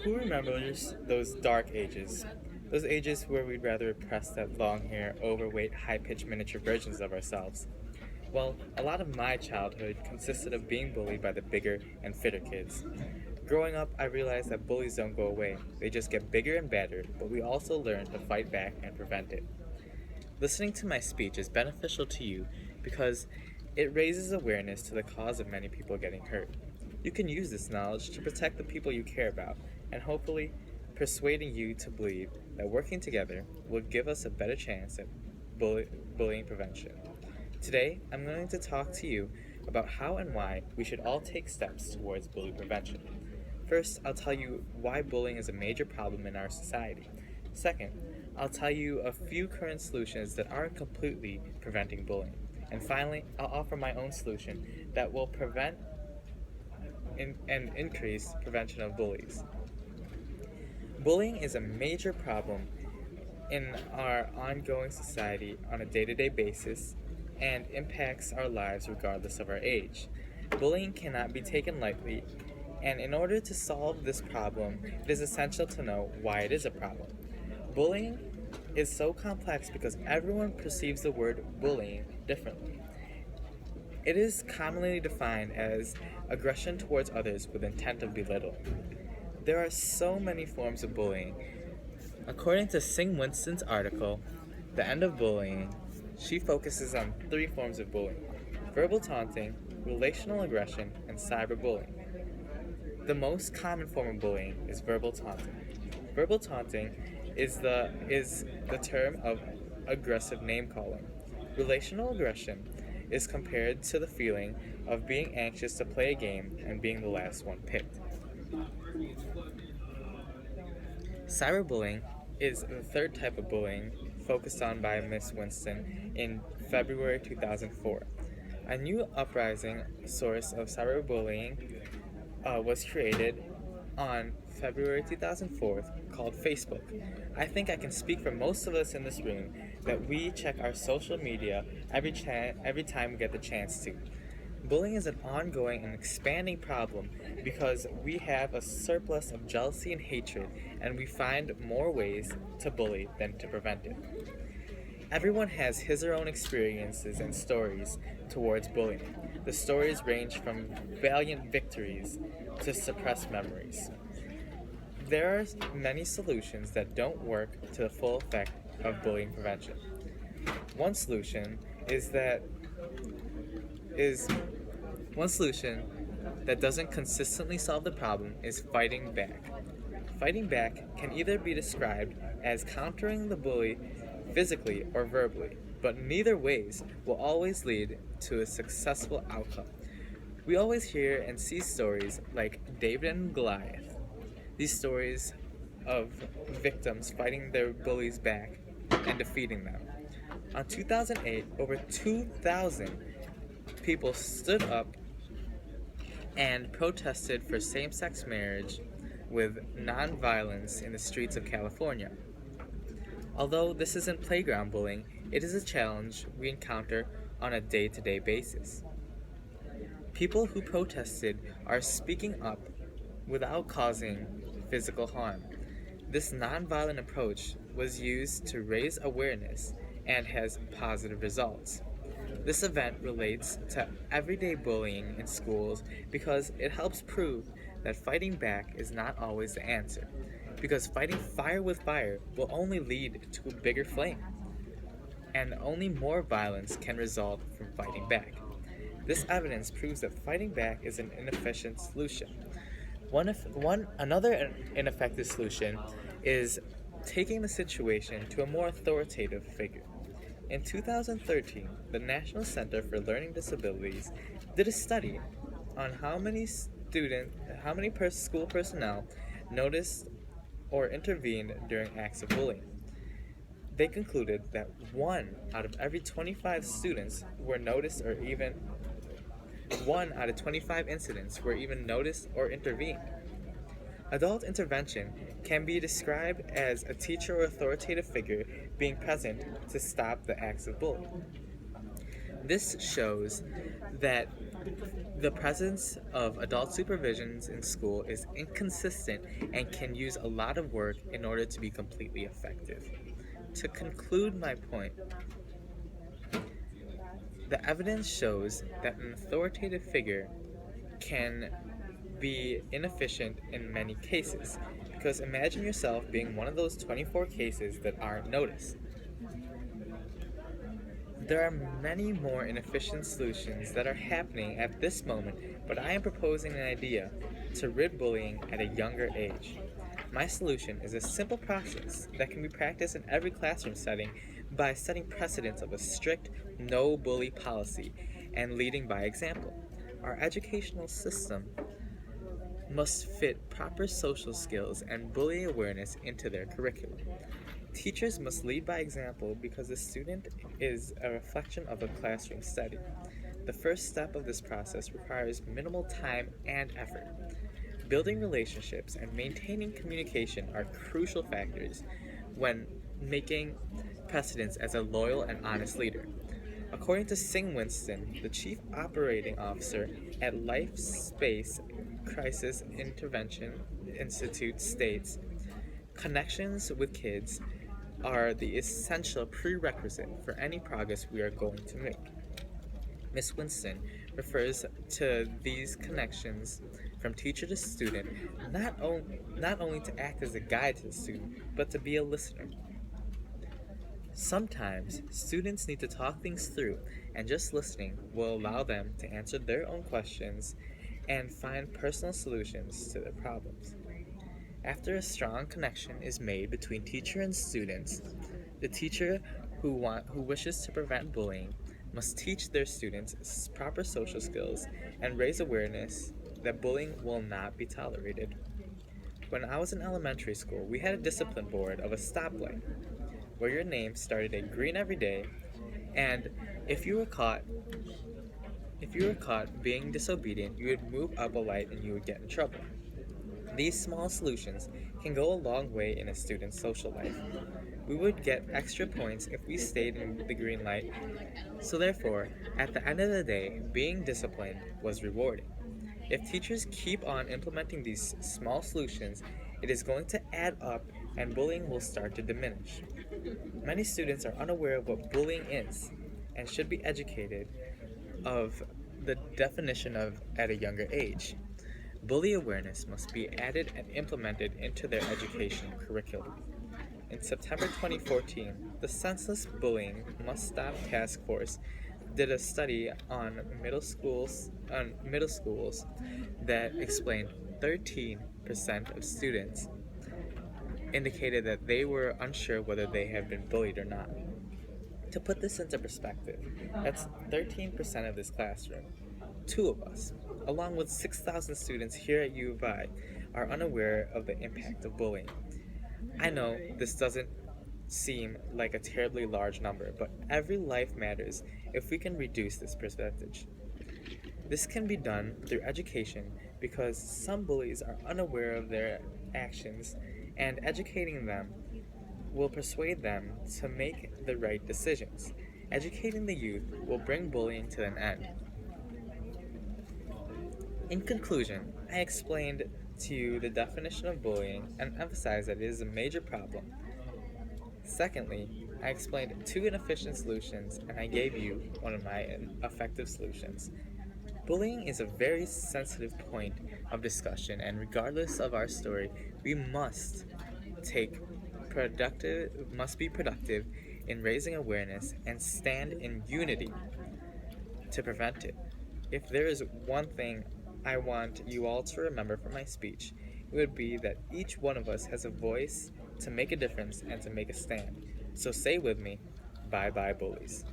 Who remembers those dark ages? Those ages where we'd rather repress that long hair, overweight, high pitched miniature versions of ourselves? Well, a lot of my childhood consisted of being bullied by the bigger and fitter kids. Growing up, I realized that bullies don't go away, they just get bigger and badder, but we also learn to fight back and prevent it. Listening to my speech is beneficial to you because it raises awareness to the cause of many people getting hurt. You can use this knowledge to protect the people you care about and hopefully persuading you to believe that working together will give us a better chance at bullying prevention. Today, I'm going to talk to you about how and why we should all take steps towards bully prevention. First, I'll tell you why bullying is a major problem in our society. Second, I'll tell you a few current solutions that aren't completely preventing bullying. And finally, I'll offer my own solution that will prevent and increase prevention of bullies. Bullying is a major problem in our ongoing society on a day to day basis and impacts our lives regardless of our age. Bullying cannot be taken lightly, and in order to solve this problem, it is essential to know why it is a problem. Bullying is so complex because everyone perceives the word bullying differently. It is commonly defined as aggression towards others with intent of belittling. There are so many forms of bullying. According to Sing Winston's article, The End of Bullying, she focuses on three forms of bullying: verbal taunting, relational aggression, and cyberbullying. The most common form of bullying is verbal taunting. Verbal taunting is the term of aggressive name calling. Relational aggression is compared to the feeling of being anxious to play a game and being the last one picked. Cyberbullying is the third type of bullying focused on by Miss Winston in February 2004. A new uprising source of cyberbullying was created on February 2004 called Facebook. I think I can speak for most of us in this room that we check our social media every time we get the chance to. Bullying is an ongoing and expanding problem because we have a surplus of jealousy and hatred, and we find more ways to bully than to prevent it. Everyone has his or own experiences and stories towards bullying. The stories range from valiant victories to suppressed memories. There are many solutions that don't work to the full effect of bullying prevention. One solution is that is one solution that doesn't consistently solve the problem is fighting back. Fighting back can either be described as countering the bully physically or verbally, but neither ways will always lead to a successful outcome. We always hear and see stories like David and Goliath. These stories of victims fighting their bullies back and defeating them. On 2008, over 2,000 people stood up and protested for same sex marriage with nonviolence in the streets of California. Although this isn't playground bullying, it is a challenge we encounter on a day to day basis. People who protested are speaking up without causing physical harm. This nonviolent approach was used to raise awareness and has positive results. This event relates to everyday bullying in schools because it helps prove that fighting back is not always the answer. Because fighting fire with fire will only lead to a bigger flame, and only more violence can result from fighting back. This evidence proves that fighting back is an inefficient solution. Another ineffective solution is taking the situation to a more authoritative figure. In 2013, the National Center for Learning Disabilities did a study on how many school personnel noticed or intervened during acts of bullying. They concluded that 1 out of every 25 students were noticed or even 1 out of 25 incidents were even noticed or intervened. Adult intervention can be described as a teacher or authoritative figure being present to stop the acts of bullying. This shows that The presence of adult supervisions in school is inconsistent and can use a lot of work in order to be completely effective. To conclude my point, the evidence shows that an authoritative figure can be inefficient in many cases, because imagine yourself being one of those 24 cases that aren't noticed. There are many more inefficient solutions that are happening at this moment, but I am proposing an idea to rid bullying at a younger age. My solution is a simple process that can be practiced in every classroom setting by setting precedents of a strict no bully policy and leading by example. Our educational system must fit proper social skills and bullying awareness into their curriculum. Teachers must lead by example because the student is a reflection of a classroom study. The first step of this process requires minimal time and effort. Building relationships and maintaining communication are crucial factors when making precedence as a loyal and honest leader. According to Sing Winston, the Chief Operating Officer at Life Space Crisis Intervention Institute, states, connections with kids are the essential prerequisite for any progress we are going to make. Miss Winston refers to these connections from teacher to student not only to act as a guide to the student, but to be a listener. Sometimes students need to talk things through, and just listening will allow them to answer their own questions and find personal solutions to their problems. After a strong connection is made between teacher and students, the teacher who wishes to prevent bullying must teach their students proper social skills and raise awareness that bullying will not be tolerated. When I was in elementary school, we had a discipline board of a stoplight where your name started at green every day, and if you were caught being disobedient, you would move up a light and you would get in trouble. These small solutions can go a long way in a student's social life. We would get extra points if we stayed in the green light, so therefore, at the end of the day, being disciplined was rewarding. If teachers keep on implementing these small solutions, it is going to add up and bullying will start to diminish. Many students are unaware of what bullying is and should be educated of the definition of at a younger age. Bully awareness must be added and implemented into their education curriculum. In September 2014, the Senseless Bullying Must Stop Task Force did a study on middle schools that explained 13% of students indicated that they were unsure whether they had been bullied or not. To put this into perspective, that's 13% of this classroom. Two of us, along with 6,000 students here at U of I, are unaware of the impact of bullying. I know this doesn't seem like a terribly large number, but every life matters if we can reduce this percentage. This can be done through education because some bullies are unaware of their actions, and educating them will persuade them to make the right decisions. Educating the youth will bring bullying to an end. In conclusion, I explained to you the definition of bullying and emphasized that it is a major problem. Secondly, I explained two inefficient solutions and I gave you one of my effective solutions. Bullying is a very sensitive point of discussion, and regardless of our story, we must be productive in raising awareness and stand in unity to prevent it. If there is one thing I want you all to remember from my speech, it would be that each one of us has a voice to make a difference and to make a stand. So say with me, bye bye bullies.